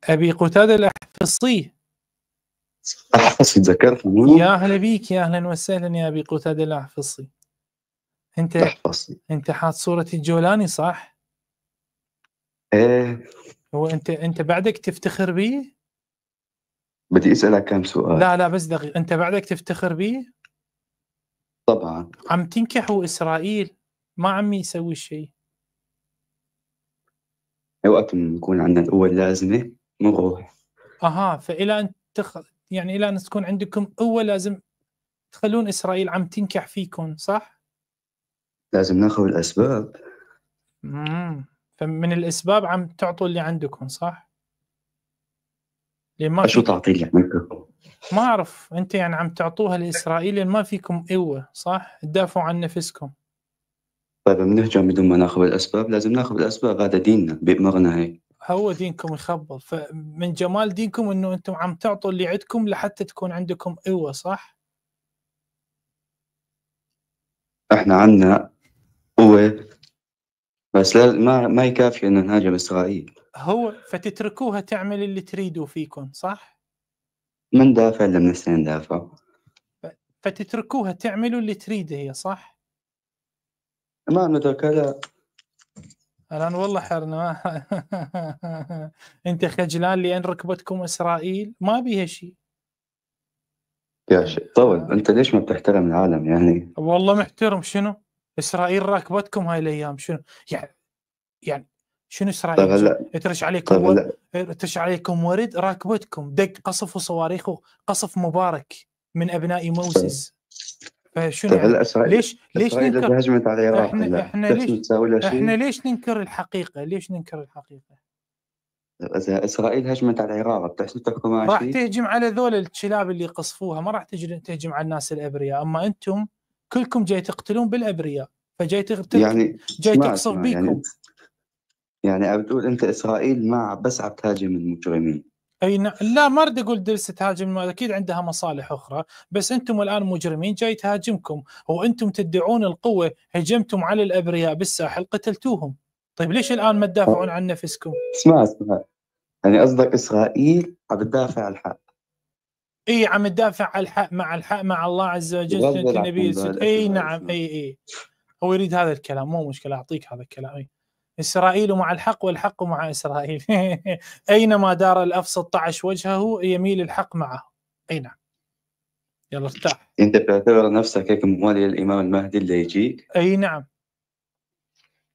أبي قتادة الأحفصي. أحفصي ذكرت يا أهلا بيك، يا أهلا وسهلا يا أبي قتادة الأحفصي. أنت حاط صورة الجولاني صح؟ إيه. هو أنت بعدك تفتخر بيه؟ بدي أسألك كم سؤال. لا بس دقيقة، أنت بعدك تفتخر بيه؟ طبعا. عم تنكحوا إسرائيل، ما عم يسوي شيء. وقت نكون عندنا القوة اللازمة نروح. فإلى أن يعني إلى أن تكون عندكم قوة لازم تخلون إسرائيل عم تنكح فيكم، صح؟ لازم ناخذ الأسباب. فمن الأسباب عم تعطوا اللي عندكم، صح؟ لأن ما شو في تعطي لي عندكم؟ ما أعرف، أنت يعني عم تعطوها لإسرائيل لأن ما فيكم قوة، صح؟ تدافعوا عن نفسكم. طيب بنهجم بدون ما ناخذ الأسباب؟ لازم ناخذ الأسباب، هذا ديننا بيأمرنا هيك. هو دينكم يخبل، فمن جمال دينكم إنه أنتم عم تعطوا اللي عندكم لحتى تكون عندكم قوة، صح؟ إحنا عندنا قوة بس ما يكافي إنه نهاجم إسرائيل. فتتركوها تعمل اللي تريدوا فيكم، صح؟ من دافع لما ندافع. فتتركوها تعملوا اللي تريده هي، صح؟ ما ندرك لا. الآن والله حرنا. أنت خجلان لأن ركبتكم إسرائيل ما بيها شيء. يا شيء طول، أنت ليش ما بتحترم العالم يعني؟ والله محترم. شنو؟ إسرائيل راكبتكم هاي الأيام، شنو؟ يعني شنو إسرائيل؟ طيب هلا ترش عليكم ترش عليكم ورد، راكبتكم دق قصف وصواريخ وقصف مبارك من أبناء موسس. فشنو طيب يعني؟ هلا ليش إسرائيل ننكر؟ هجمت على العراق، احنا ليش تسوي لها شيء؟ احنا ليش ننكر الحقيقة؟ ليش ننكر الحقيقة؟ إذا إسرائيل هجمت على العراق بتحسب تحكم مع راح شيء؟ تهجم على ذول الكلاب اللي قصفوها، ما راح تهجم على الناس الأبرياء. أما أنتم كلكم جاي تقتلون بالأبرياء، فجاي يعني جاي تقصف بيكم. يعني بتقول أنت إسرائيل ما بس عم تهاجم المجرمين؟ لا، ما اريد اقول درس تهاجم، اكيد عندها مصالح اخرى، بس انتم الان مجرمين جاي تهاجمكم، وانتم تدعون القوه، هجمتم على الابرياء بالساحل قتلتوهم. طيب ليش الان ما تدافعون عن نفسكم؟ اسمع يعني قصدك إسرائيل عم تدافع عن الحق؟ اي عم تدافع على الحق، مع الله عز وجل، سنة النبي. اي نعم، اي هو يريد هذا الكلام، مو مشكله، اعطيك هذا الكلام. إسرائيل مع الحق والحق مع إسرائيل. أينما دار الأفسط طعش وجهه يميل الحق معه. أي نعم. يلا ارتاح. أنت بتعتبر نفسك هيك موالي للإمام المهدي اللي يجيك؟ أي نعم.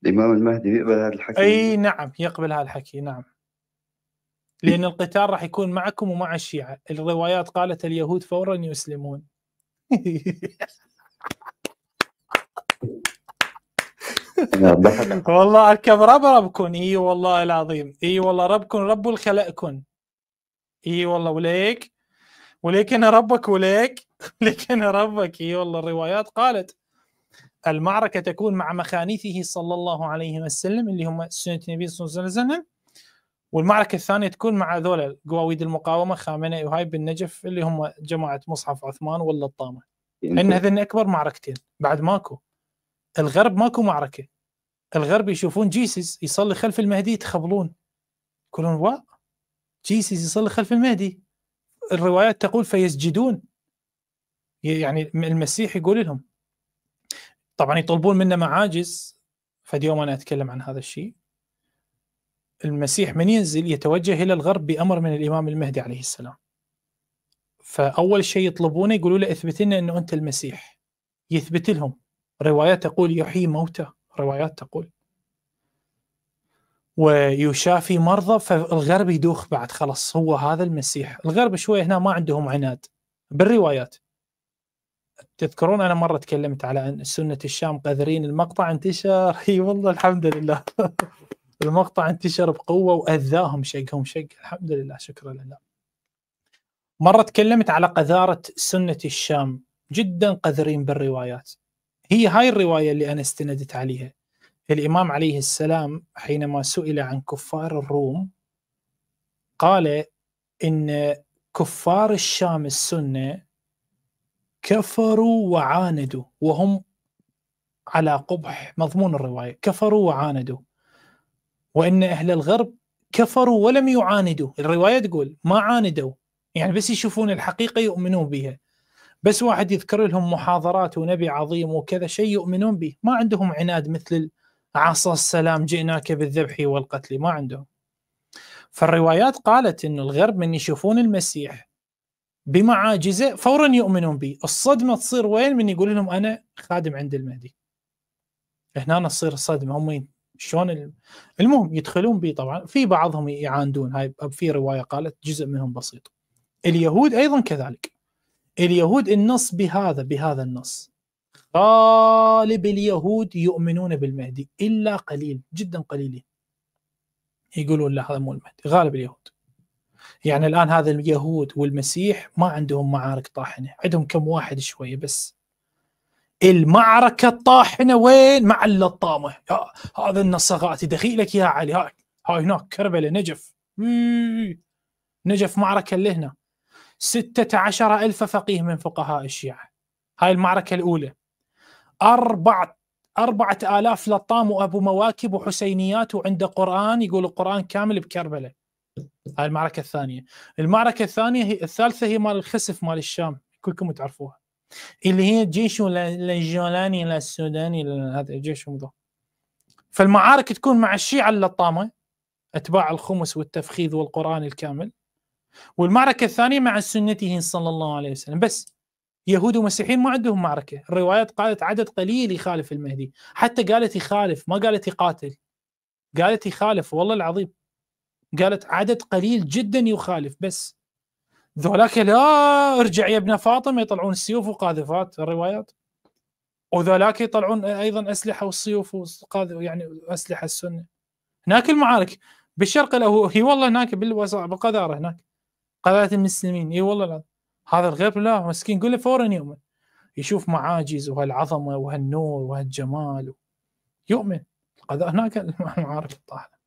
الإمام المهدي بيقبل هذا الحكي؟ أي نعم يقبل هذا الحكي، نعم. لأن القتال راح يكون معكم ومع الشيعة. الروايات قالت اليهود فورا يسلمون. والله أركب ربكم. اي والله العظيم، اي والله ربكم رب الخلقكم. اي والله وليك انا ربك وليك انا ربك. اي والله الروايات قالت المعركة تكون مع مخانيثه صلى الله عليه وسلم اللي هم سنة النبي صلى الله عليه وسلم، والمعركة الثانية تكون مع ذولا قواويد المقاومة خامنئي وهاي بالنجف اللي هم جماعة مصحف عثمان ولا الطامة. ان هذين اكبر معركتين، بعد ماكو. الغرب ماكو معركة. الغرب يشوفون جيسس يصلي خلف المهدي يتخبلون، يقولون وا جيسس يصلي خلف المهدي. الروايات تقول فيسجدون، يعني المسيح يقول لهم. طبعا يطلبون منا معاجز، فاليوم انا اتكلم عن هذا الشيء. المسيح من ينزل يتوجه الى الغرب بامر من الامام المهدي عليه السلام، فاول شيء يطلبونه يقولوا له اثبت لنا انه انت المسيح. يثبت لهم. روايات تقول يحيي موتى، روايات تقول ويشافي مرضى. فالغرب يدوخ بعد، خلص هو هذا المسيح. الغرب شوي هنا ما عندهم عناد بالروايات. تذكرون انا مره تكلمت على ان سنه الشام قذرين، المقطع انتشر. اي والله الحمد لله. المقطع انتشر بقوه واذاهم شقهم شق، الحمد لله، شكرا لله. مره تكلمت على قذاره سنه الشام، جدا قذرين بالروايات. هي هاي الروايه اللي انا استندت عليها. الامام عليه السلام حينما سئل عن كفار الروم قال ان كفار الشام السنه كفروا وعاندوا، وهم على قبح مضمون الروايه، كفروا وعاندوا. وان اهل الغرب كفروا ولم يعاندوا. الرواية تقول ما عاندوا، يعني بس يشوفون الحقيقة يؤمنون بها. بس واحد يذكر لهم محاضرات ونبي عظيم وكذا شيء يؤمنون به، ما عندهم عناد مثل عصا السلام جئناك بالذبح والقتل، ما عندهم. فالروايات قالت إنه الغرب من يشوفون المسيح بمعاجزه فورا يؤمنون به. الصدمة تصير وين؟ من يقول لهم أنا خادم عند المهدي. هنا تصير الصدمة. هم شلون المهم يدخلون به. طبعا في بعضهم يعاندون، هاي في رواية قالت جزء منهم بسيط. اليهود أيضا كذلك. اليهود النص بهذا النص، غالب اليهود يؤمنون بالمهدي إلا قليل جدا قليلين يقولون لا هذا مو المهدي. غالب اليهود يعني الآن هذا اليهود والمسيح ما عندهم معارك طاحنة، عندهم كم واحد شوية بس. المعركة الطاحنة وين؟ مع اللطامة. هذا النصاغات دخيلك يا علي. هاي هناك كربلاء، نجف. نجف معركة اللي هنا 16,000 فقيه من فقهاء الشيعة. هاي المعركة الأولى. 4,000 لطام وأبو مواكب وحسينيات وعنده قرآن، يقول القرآن كامل بكربلاء. هاي المعركة الثانية. المعركة الثانية الثالثة هي مال الخسف مال الشام، كلكم تعرفوها، اللي هي جيش الجولاني السوداني، هذا الجيش ذا. فالمعارك تكون مع الشيعة اللطامة أتباع الخمس والتفخيذ والقرآن الكامل، والمعركة الثانية مع السنتيين صلى الله عليه وسلم. بس يهود ومسيحيين ما عندهم معركة. الروايات قالت عدد قليل يخالف المهدي، حتى قالت يخالف، ما قالت يقاتل، قالت يخالف والله العظيم. قالت عدد قليل جدا يخالف بس. ذولاك لا ارجع يا ابن فاطمة يطلعون السيوف وقاذفات الروايات، وذولاك يطلعون أيضا أسلحة والسيوف يعني أسلحة السنة. هناك المعارك بالشرق هي والله هناك بالقذارة، هناك قذارة المسلمين. اي والله لا. هذا الغير لا مسكين قل له فورا يؤمن، يشوف معاجز وهالعظمة وهالنور وهالجمال يؤمن. هناك المعارك الطاحنة.